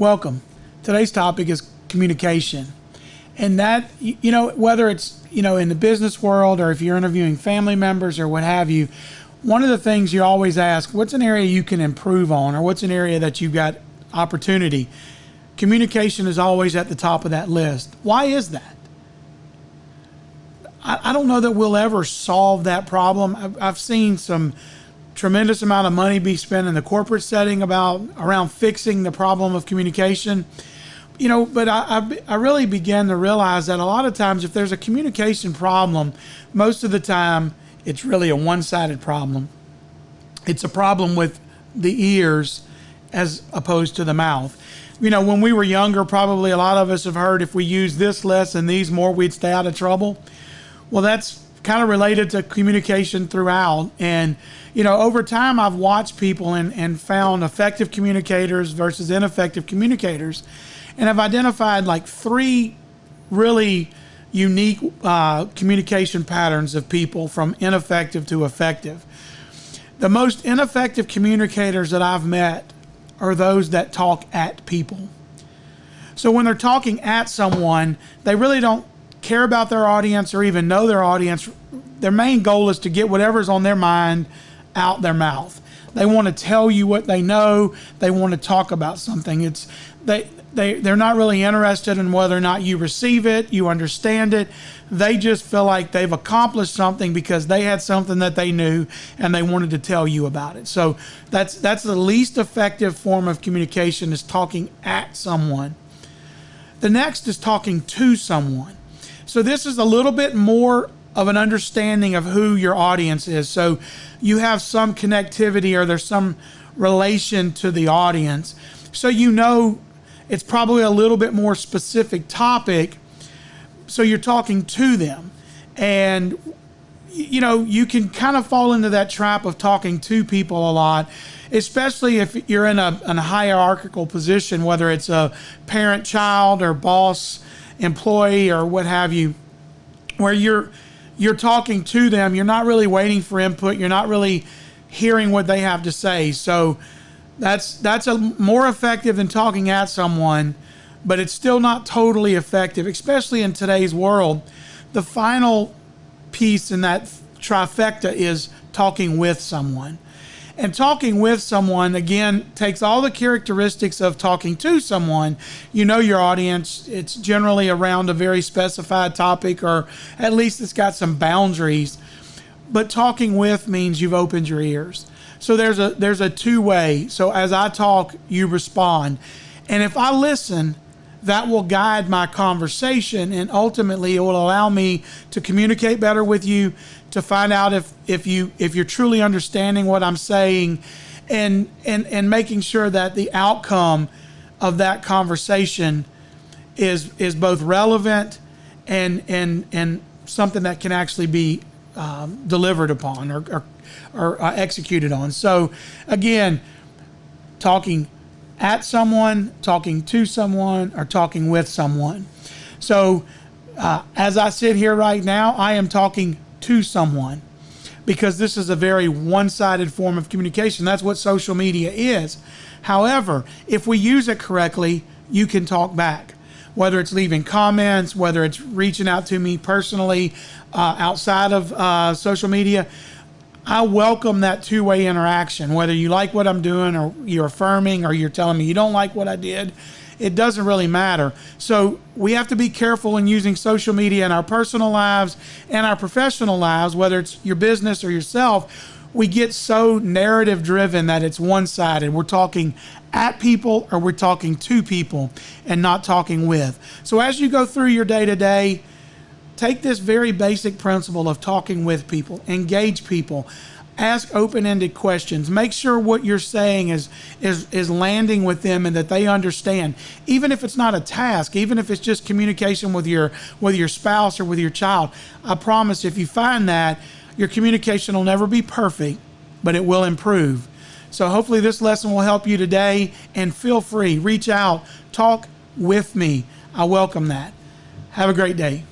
Welcome. Today's topic is communication. And that, whether it's, in the business world or if you're interviewing family members or what have you, one of the things you always ask, what's an area you can improve on, or what's an area that you've got opportunity? Communication is always at the top of that list. Why is that? I don't know that we'll ever solve that problem. I've seen some tremendous amount of money be spent in the corporate setting around fixing the problem of communication. But I really began to realize that a lot of times if there's a communication problem, most of the time it's really a one-sided problem. It's a problem with the ears as opposed to the mouth. When we were younger, probably a lot of us have heard if we use this less and these more, we'd stay out of trouble. Well, that's kind of related to communication throughout. And, over time, I've watched people and found effective communicators versus ineffective communicators. And I've identified like three really unique communication patterns of people from ineffective to effective. The most ineffective communicators that I've met are those that talk at people. So when they're talking at someone, they really don't care about their audience or even know their audience. Their main goal is to get whatever's on their mind out their mouth. They want to tell you what they know. They want to talk about something. They're not really interested in whether or not you receive it, you understand it. They just feel like they've accomplished something because they had something that they knew and they wanted to tell you about it. So that's the least effective form of communication, is talking at someone. The next is talking to someone. So this is a little bit more of an understanding of who your audience is. So you have some connectivity or there's some relation to the audience. So it's probably a little bit more specific topic. So you're talking to them. And, you can kind of fall into that trap of talking to people a lot, especially if you're in a hierarchical position, whether it's a parent, child, or boss, employee, or what have you, where you're talking to them. You're not really waiting for input. You're not really hearing what they have to say. So that's more effective than talking at someone, but it's still not totally effective, especially in today's world. The final piece in that trifecta is talking with someone. And talking with someone, again, takes all the characteristics of talking to someone. You know your audience. It's generally around a very specified topic, or at least it's got some boundaries. But talking with means you've opened your ears. So there's a two-way. So as I talk, you respond. And if I listen, that will guide my conversation, and ultimately it will allow me to communicate better with you, to find out if you're truly understanding what I'm saying, and making sure that the outcome of that conversation is both relevant and something that can actually be delivered upon or executed on. So again, talking at someone, talking to someone, or talking with someone. So as I sit here right now, I am talking to someone, because this is a very one-sided form of communication. That's what social media is. However, if we use it correctly, you can talk back, whether it's leaving comments, whether it's reaching out to me personally outside of social media. I welcome that two-way interaction, whether you like what I'm doing or you're affirming or you're telling me you don't like what I did. It doesn't really matter. So we have to be careful in using social media in our personal lives and our professional lives, whether it's your business or yourself. We get so narrative driven that it's one-sided. We're talking at people or we're talking to people and not talking with. So as you go through your day-to-day, take this very basic principle of talking with people, engage people, ask open-ended questions. Make sure what you're saying is landing with them and that they understand. Even if it's not a task, even if it's just communication with your spouse or with your child, I promise if you find that, your communication will never be perfect, but it will improve. So hopefully this lesson will help you today, and feel free, reach out, talk with me. I welcome that. Have a great day.